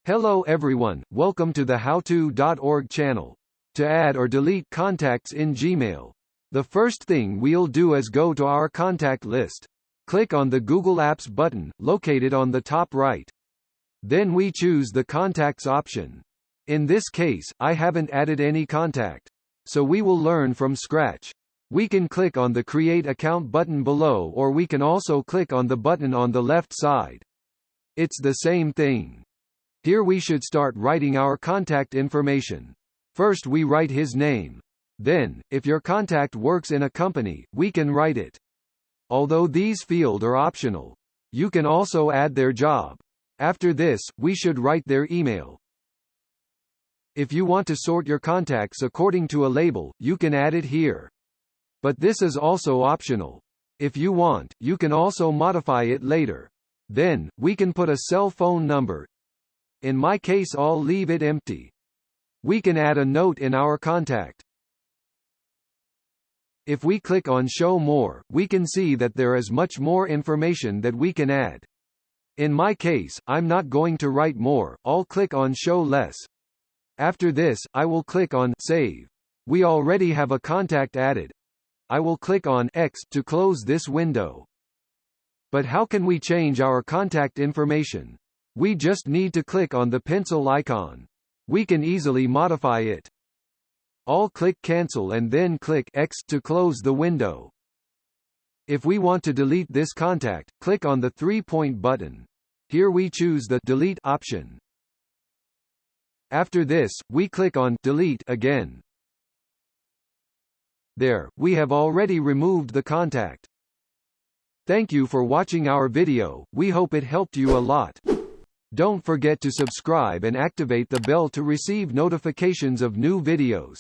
Hello everyone, welcome to the howto.org channel. To add or delete contacts in Gmail, the first thing we'll do is go to our contact list. Click on the Google Apps button, located on the top right. Then we choose the Contacts option. In this case, I haven't added any contact, so we will learn from scratch. We can click on the Create Account button below, or we can also click on the button on the left side. It's the same thing. Here we should start writing our contact information. First we write his name. Then, if your contact works in a company, we can write it. Although these fields are optional, you can also add their job. After this, we should write their email. If you want to sort your contacts according to a label, you can add it here. But this is also optional. If you want, you can also modify it later. Then, we can put a cell phone number. In my case, I'll leave it empty. We can add a note in our contact. If we click on Show More, we can see that there is much more information that we can add. In my case, I'm not going to write more, I'll click on Show Less. After this, I will click on Save. We already have a contact added. I will click on X to close this window. But how can we change our contact information? We just need to click on the pencil icon. We can easily modify it. I'll click Cancel and then click X to close the window. If we want to delete this contact, click on the three-point button. Here we choose the Delete option. After this, we click on Delete again. There, we have already removed the contact. Thank you for watching our video, we hope it helped you a lot. Don't forget to subscribe and activate the bell to receive notifications of new videos.